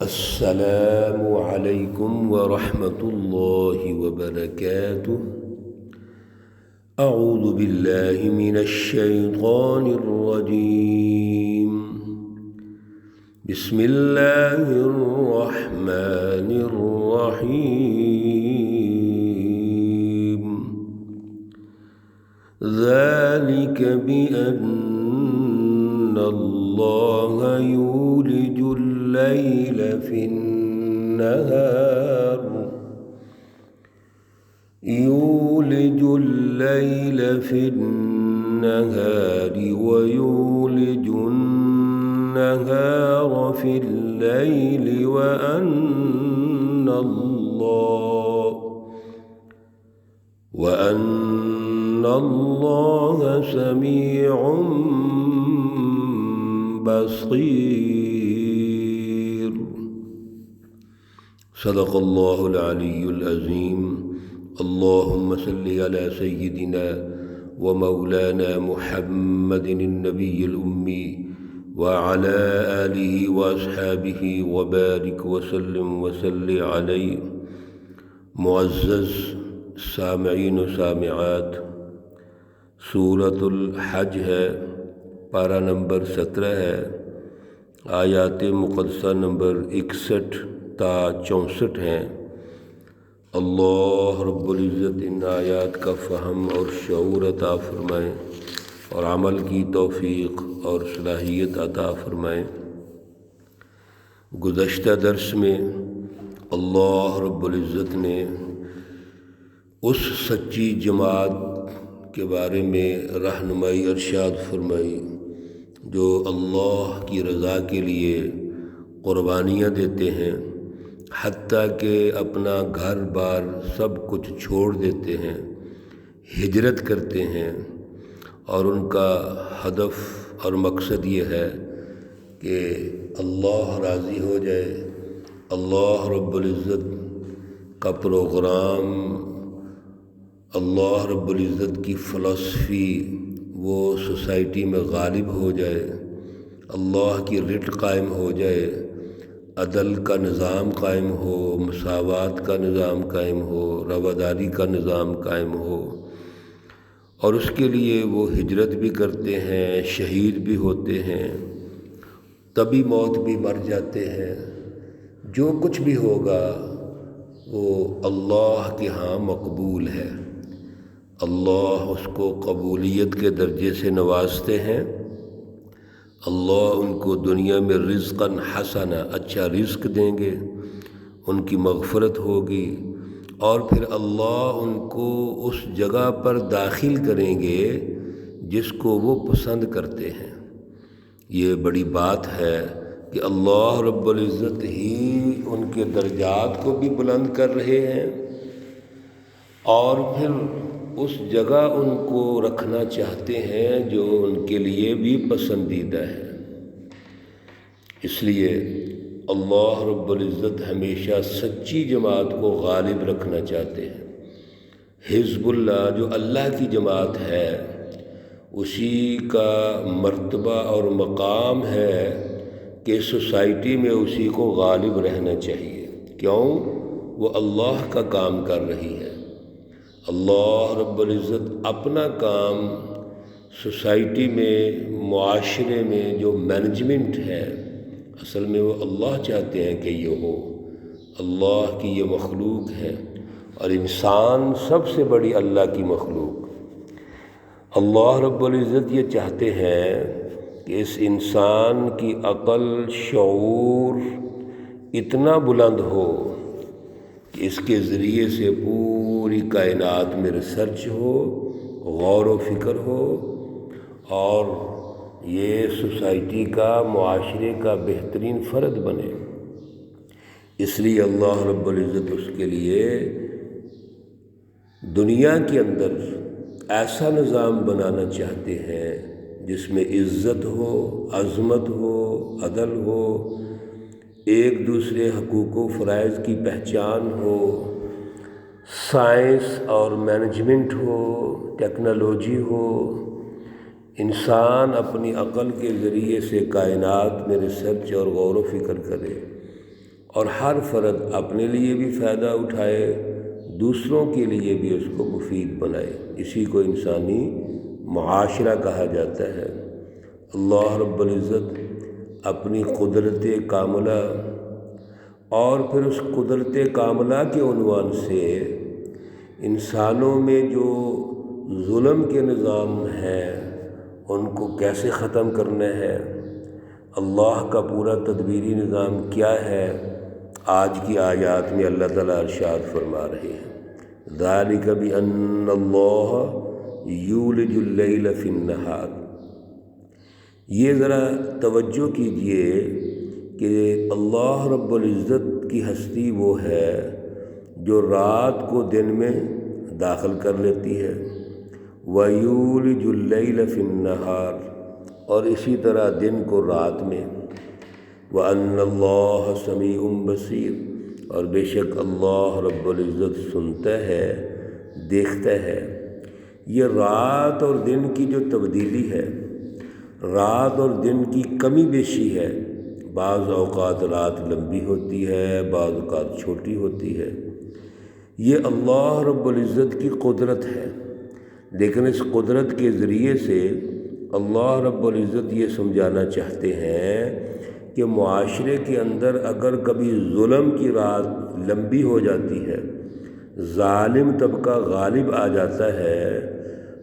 السلام علیکم ورحمۃ اللہ وبرکاتہ۔ اعوذ باللہ من الشیطان الرجیم، بسم اللہ الرحمن الرحیم۔ ذلك بأن اللہ یولج الليل في النهار ويولج النهار في الليل وأن الله سميع بصير۔ صدق اللہ العلی العظیم۔ اللہم صلی علی سیدنا و مولانا محمد النبی الأمی وعلی آلہ واصحابہ وبارک وسلم وصلی علیہ۔ معزز سامعین و سامعات، سورۃ الحج ہے، پارہ نمبر 17 ہے، آیات مقدسہ نمبر 61 تا 64 ہیں۔ اللہ رب العزت ان آیات کا فہم اور شعور عطا فرمائیں اور عمل کی توفیق اور صلاحیت عطا فرمائیں۔ گزشتہ درس میں اللہ رب العزت نے اس سچی جماعت کے بارے میں رہنمائی ارشاد فرمائی جو اللہ کی رضا کے لیے قربانیاں دیتے ہیں، حتیٰ کہ اپنا گھر بار سب کچھ چھوڑ دیتے ہیں، ہجرت کرتے ہیں، اور ان کا ہدف اور مقصد یہ ہے کہ اللہ راضی ہو جائے، اللہ رب العزت کا پروگرام، اللہ رب العزت کی فلسفی وہ سوسائٹی میں غالب ہو جائے، اللہ کی رٹ قائم ہو جائے، عدل کا نظام قائم ہو، مساوات کا نظام قائم ہو، رواداری کا نظام قائم ہو، اور اس کے لیے وہ ہجرت بھی کرتے ہیں، شہید بھی ہوتے ہیں، طبی موت بھی مر جاتے ہیں۔ جو کچھ بھی ہوگا وہ اللہ کے ہاں مقبول ہے، اللہ اس کو قبولیت کے درجے سے نوازتے ہیں۔ اللہ ان کو دنیا میں رزقاً حسنا، اچھا رزق دیں گے، ان کی مغفرت ہوگی، اور پھر اللہ ان کو اس جگہ پر داخل کریں گے جس کو وہ پسند کرتے ہیں۔ یہ بڑی بات ہے کہ اللہ رب العزت ہی ان کے درجات کو بھی بلند کر رہے ہیں، اور پھر اس جگہ ان کو رکھنا چاہتے ہیں جو ان کے لیے بھی پسندیدہ ہے۔ اس لیے اللہ رب العزت ہمیشہ سچی جماعت کو غالب رکھنا چاہتے ہیں۔ حزب اللہ جو اللہ کی جماعت ہے، اسی کا مرتبہ اور مقام ہے کہ سوسائٹی میں اسی کو غالب رہنا چاہیے۔ کیوں؟ وہ اللہ کا کام کر رہی ہے۔ اللہ رب العزت اپنا کام سوسائٹی میں، معاشرے میں جو مینجمنٹ ہے، اصل میں وہ اللہ چاہتے ہیں کہ یہ ہو۔ اللہ کی یہ مخلوق ہے، اور انسان سب سے بڑی اللہ کی مخلوق۔ اللہ رب العزت یہ چاہتے ہیں کہ اس انسان کی عقل، شعور اتنا بلند ہو کہ اس کے ذریعے سے پوری کائنات میں ریسرچ ہو، غور و فکر ہو، اور یہ سوسائٹی کا، معاشرے کا بہترین فرد بنے۔ اس لیے اللہ رب العزت اس کے لیے دنیا کے اندر ایسا نظام بنانا چاہتے ہیں جس میں عزت ہو، عظمت ہو، عدل ہو، ایک دوسرے حقوق و فرائض کی پہچان ہو، سائنس اور مینجمنٹ ہو، ٹیکنالوجی ہو، انسان اپنی عقل کے ذریعے سے کائنات میں ریسرچ اور غور و فکر کرے، اور ہر فرد اپنے لیے بھی فائدہ اٹھائے، دوسروں کے لیے بھی اس کو مفید بنائے۔ اسی کو انسانی معاشرہ کہا جاتا ہے۔ اللہ رب العزت اپنی قدرت کاملہ اور پھر اس قدرت کاملہ کے عنوان سے انسانوں میں جو ظلم کے نظام ہیں ان کو کیسے ختم کرنا ہے، اللہ کا پورا تدبیری نظام کیا ہے، آج کی آیات میں اللہ تعالیٰ ارشاد فرما رہے ہیں۔ ذالک بأن اللہ یولج اللیل فی النہار۔ یہ ذرا توجہ کیجئے کہ اللہ رب العزت کی ہستی وہ ہے جو رات کو دن میں داخل کر لیتی ہے، وَيُولِجُ اللَّيْلَ فِي النَّهَارِ، اور اسی طرح دن کو رات میں، وَأَنَّ اللَّهَ سَمِيعٌ بَصِيرٌ، اور بے شک اللہ رب العزت سنتا ہے، دیکھتا ہے۔ یہ رات اور دن کی جو تبدیلی ہے، رات اور دن کی کمی بیشی ہے، بعض اوقات رات لمبی ہوتی ہے، بعض اوقات چھوٹی ہوتی ہے، یہ اللہ رب العزت کی قدرت ہے۔ لیکن اس قدرت کے ذریعے سے اللہ رب العزت یہ سمجھانا چاہتے ہیں کہ معاشرے کے اندر اگر کبھی ظلم کی رات لمبی ہو جاتی ہے، ظالم طبقہ غالب آ جاتا ہے،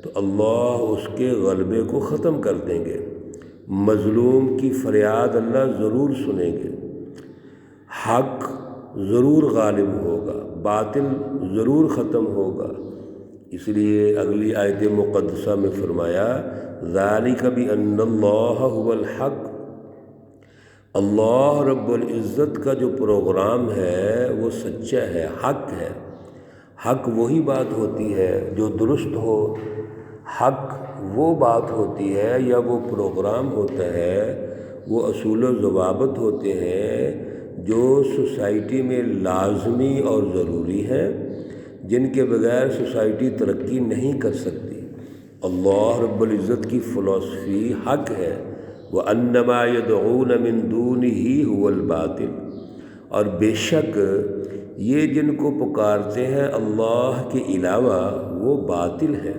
تو اللہ اس کے غلبے کو ختم کر دیں گے، مظلوم کی فریاد اللہ ضرور سنیں گے، حق ضرور غالب ہوگا، باطل ضرور ختم ہوگا۔ اس لیے اگلی آیت مقدسہ میں فرمایا ذالک بأن اللہ هو الحق۔ اللہ رب العزت کا جو پروگرام ہے وہ سچا ہے، حق ہے۔ حق وہی بات ہوتی ہے جو درست ہو، حق وہ بات ہوتی ہے یا وہ پروگرام ہوتا ہے، وہ اصول و ضوابط ہوتے ہیں جو سوسائٹی میں لازمی اور ضروری ہیں، جن کے بغیر سوسائٹی ترقی نہیں کر سکتی۔ اللہ رب العزت کی فلسفی حق ہے، وَأَنَّ مَا يَدْعُونَ مِن دُونِهِ هُوَ الْبَاطِلُ، اور بے شک یہ جن کو پکارتے ہیں اللہ کے علاوہ وہ باطل ہے۔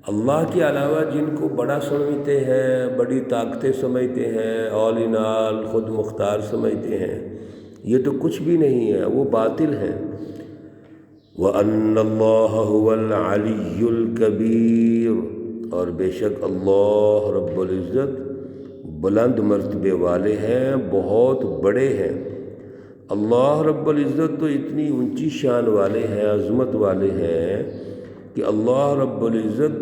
اللہ کے علاوہ جن کو بڑا سمجھتے ہیں، بڑی طاقتیں سمجھتے ہیں، آل ان آل، خود مختار سمجھتے ہیں، یہ تو کچھ بھی نہیں ہے، وہ باطل ہے۔ وَأَنَّ اللَّهَ هُوَ الْعَلِيُّ الْكَبِيرُ، اور بے شک اللہ رب العزت بلند مرتبے والے ہیں، بہت بڑے ہیں۔ اللہ رب العزت تو اتنی اونچی شان والے ہیں، عظمت والے ہیں کہ اللہ رب العزت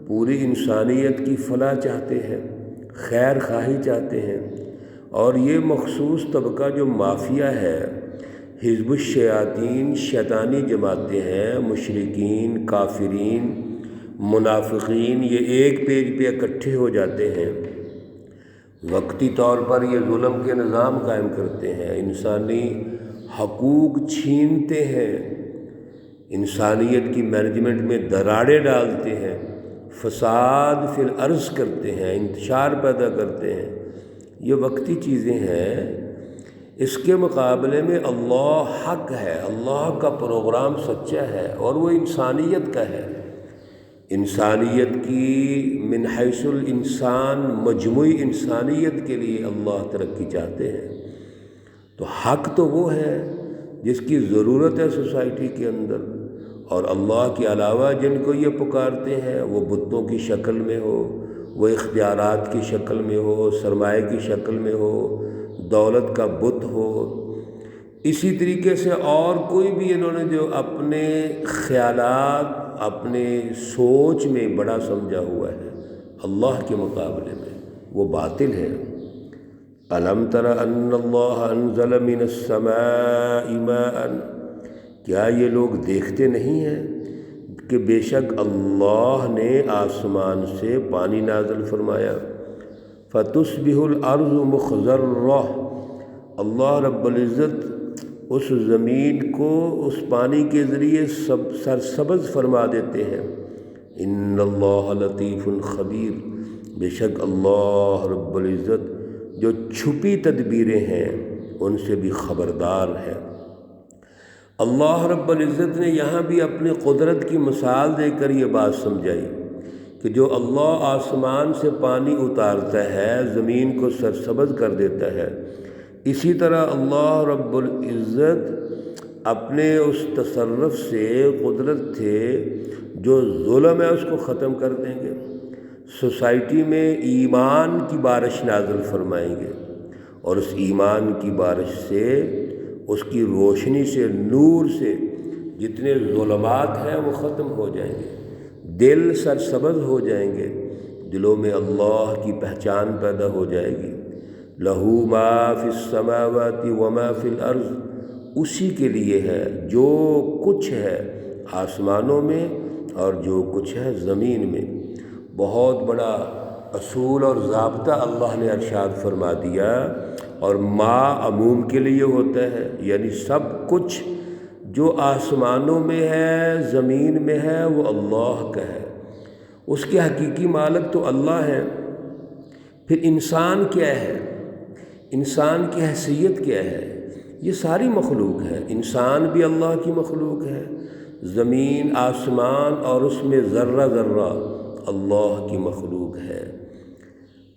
پوری انسانیت کی فلاح چاہتے ہیں، خیر خواہی چاہتے ہیں، اور یہ مخصوص طبقہ جو مافیا ہے، حزب الشیاطین، شیطانی جماعتیں ہیں، مشرکین، کافرین، منافقین، یہ ایک پیج پہ اکٹھے ہو جاتے ہیں، وقتی طور پر یہ ظلم کے نظام قائم کرتے ہیں، انسانی حقوق چھینتے ہیں، انسانیت کی مینجمنٹ میں دراڑیں ڈالتے ہیں، فساد فی الارض کرتے ہیں، انتشار پیدا کرتے ہیں، یہ وقتی چیزیں ہیں۔ اس کے مقابلے میں اللہ حق ہے، اللہ کا پروگرام سچا ہے، اور وہ انسانیت کا ہے۔ انسانیت کی من حیث الانسان، مجموعی انسانیت کے لیے اللہ ترقی چاہتے ہیں۔ تو حق تو وہ ہے جس کی ضرورت ہے سوسائٹی کے اندر، اور اللہ کے علاوہ جن کو یہ پکارتے ہیں، وہ بتوں کی شکل میں ہو، وہ اختیارات کی شکل میں ہو، سرمایہ کی شکل میں ہو، دولت کا بت ہو، اسی طریقے سے اور کوئی بھی انہوں نے جو اپنے خیالات، اپنے سوچ میں بڑا سمجھا ہوا ہے، اللہ کے مقابلے میں وہ باطل ہے۔ أَلَمْ تَرَ أَنَّ اللَّهَ أَنزَلَ مِنَ السَّمَاءِ مَاءً، کیا یہ لوگ دیکھتے نہیں ہیں کہ بے شک اللہ نے آسمان سے پانی نازل فرمایا، فَتُصْبِحُ الْأَرْضُ مُخْضَرَّةً، اللہ رب العزت اس زمین کو اس پانی کے ذریعے سرسبز فرما دیتے ہیں۔ ان اللہ لطیف خبیر، بے شک اللہ رب العزت جو چھپی تدبیریں ہیں ان سے بھی خبردار ہے۔ اللہ رب العزت نے یہاں بھی اپنی قدرت کی مثال دے کر یہ بات سمجھائی کہ جو اللہ آسمان سے پانی اتارتا ہے، زمین کو سرسبز کر دیتا ہے، اسی طرح اللہ رب العزت اپنے اس تصرف سے، قدرت سے جو ظلم ہے اس کو ختم کر دیں گے۔ سوسائٹی میں ایمان کی بارش نازل فرمائیں گے، اور اس ایمان کی بارش سے، اس کی روشنی سے، نور سے جتنے ظلمات ہیں وہ ختم ہو جائیں گے، دل سرسبز ہو جائیں گے، دلوں میں اللہ کی پہچان پیدا ہو جائے گی۔ لہو ما فی السماوات وما فی الارض، اسی کے لیے ہے جو کچھ ہے آسمانوں میں اور جو کچھ ہے زمین میں۔ بہت بڑا اصول اور ضابطہ اللہ نے ارشاد فرما دیا، اور ما عموم کے لیے ہوتا ہے، یعنی سب کچھ جو آسمانوں میں ہے، زمین میں ہے، وہ اللہ کا ہے، اس کے حقیقی مالک تو اللہ ہے۔ پھر انسان کیا ہے؟ انسان کی حیثیت کیا ہے؟ یہ ساری مخلوق ہے، انسان بھی اللہ کی مخلوق ہے، زمین، آسمان اور اس میں ذرہ ذرہ اللہ کی مخلوق ہے۔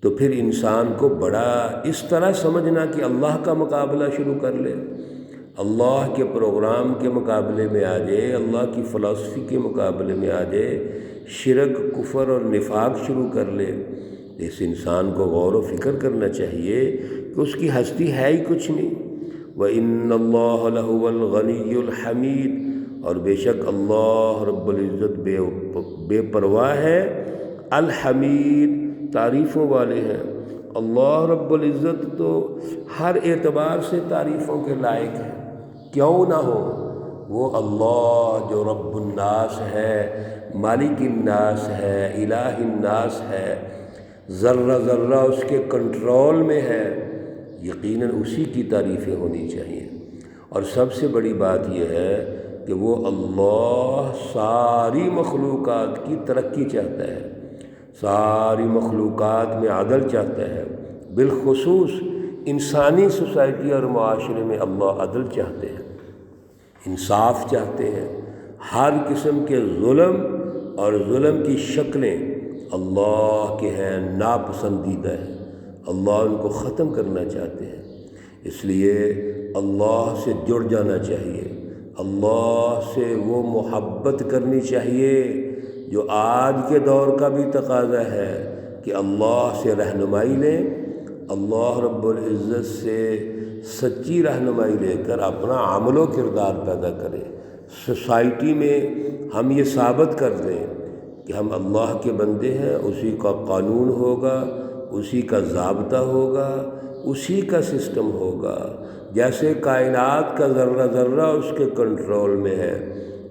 تو پھر انسان کو بڑا اس طرح سمجھنا کہ اللہ کا مقابلہ شروع کر لے، اللہ کے پروگرام کے مقابلے میں آ جائے، اللہ کی فلسفی کے مقابلے میں آ جائے، شرک، کفر اور نفاق شروع کر لے۔ اس انسان کو غور و فکر کرنا چاہیے کہ اس کی ہستی ہے ہی کچھ نہیں۔ وَإِنَّ اللَّهَ لَهُوَ الْغَنِيُّ الْحَمِيدُ، اور بے شک اللہ رب العزت بے پرواہ ہے، الحمید، تعریفوں والے ہیں۔ اللہ رب العزت تو ہر اعتبار سے تعریفوں کے لائق ہے، کیوں نہ ہو؟ وہ اللہ جو رب الناس ہے، مالک الناس ہے، الہ الناس ہے، ذرہ ذرہ اس کے کنٹرول میں ہے، یقیناً اسی کی تعریفیں ہونی چاہیے۔ اور سب سے بڑی بات یہ ہے کہ وہ اللہ ساری مخلوقات کی ترقی چاہتا ہے، ساری مخلوقات میں عدل چاہتا ہے، بالخصوص انسانی سوسائٹی اور معاشرے میں اللہ عدل چاہتے ہیں، انصاف چاہتے ہیں۔ ہر قسم کے ظلم اور ظلم کی شکلیں اللہ کے ہیں، ناپسندیدہ ہیں، اللہ ان کو ختم کرنا چاہتے ہیں۔ اس لیے اللہ سے جڑ جانا چاہیے، اللہ سے وہ محبت کرنی چاہیے جو آج کے دور کا بھی تقاضا ہے کہ اللہ سے رہنمائی لیں، اللہ رب العزت سے سچی رہنمائی لے کر اپنا عمل و کردار پیدا کریں۔ سوسائٹی میں ہم یہ ثابت کر دیں کہ ہم اللہ کے بندے ہیں، اسی کا قانون ہوگا، اسی کا ضابطہ ہوگا، اسی کا سسٹم ہوگا۔ جیسے کائنات کا ذرہ ذرہ اس کے کنٹرول میں ہے،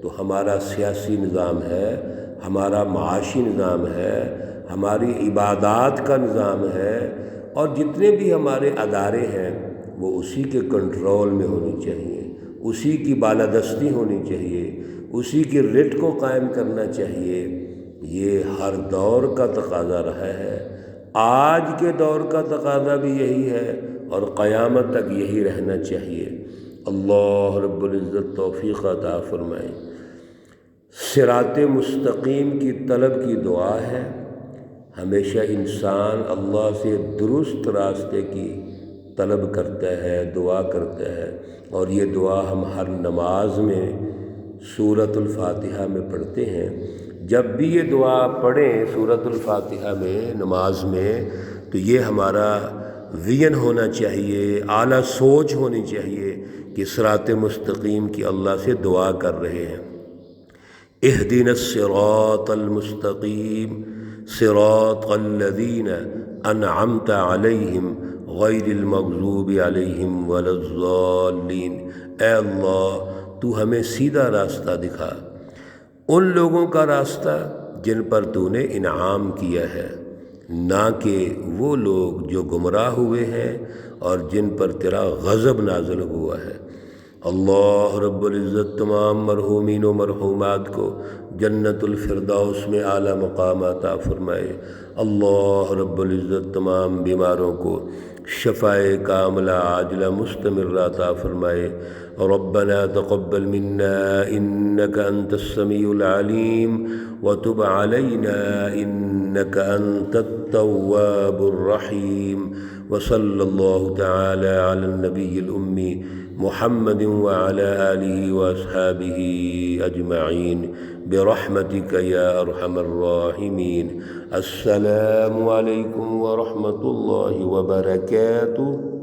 تو ہمارا سیاسی نظام ہے، ہمارا معاشی نظام ہے، ہماری عبادات کا نظام ہے، اور جتنے بھی ہمارے ادارے ہیں وہ اسی کے کنٹرول میں ہونی چاہیے، اسی کی بالادستی ہونی چاہیے، اسی کی رٹ کو قائم کرنا چاہیے۔ یہ ہر دور کا تقاضا رہا ہے، آج کے دور کا تقاضا بھی یہی ہے، اور قیامت تک یہی رہنا چاہیے۔ اللہ رب العزت توفیق عطا فرمائے۔ صراط مستقیم کی طلب کی دعا ہے، ہمیشہ انسان اللہ سے درست راستے کی طلب کرتا ہے، دعا کرتا ہے، اور یہ دعا ہم ہر نماز میں سورۃ الفاتحہ میں پڑھتے ہیں۔ جب بھی یہ دعا پڑھیں سورۃ الفاتحہ میں نماز میں، تو یہ ہمارا ویژن ہونا چاہیے، اعلیٰ سوچ ہونی چاہیے کہ صراط مستقیم کی اللہ سے دعا کر رہے ہیں۔ اہدنا الصراط المستقیم صراط الذین انعمت علیہم غیر المغضوب علیہم ولا الضالین۔ اے اللہ تو ہمیں سیدھا راستہ دکھا، ان لوگوں کا راستہ جن پر تو نے انعام کیا ہے، نہ کہ وہ لوگ جو گمراہ ہوئے ہیں اور جن پر تیرا غضب نازل ہوا ہے۔ اللہ رب العزت تمام مرحومین و مرحومات کو جنت الفردوس میں اعلیٰ مقام عطا فرمائے۔ اللہ رب العزت تمام بیماروں کو شفائے کاملہ عاجلہ مستمرہ عطا فرمائے۔ ربنا تقبل منا انك انت السميع العليم وتب علينا انك انت التواب الرحيم، وصلى الله تعالى على النبي الأمي محمد وعلى آله وأصحابه أجمعين برحمتك يا أرحم الراحمين۔ السلام عليكم ورحمة الله وبركاته۔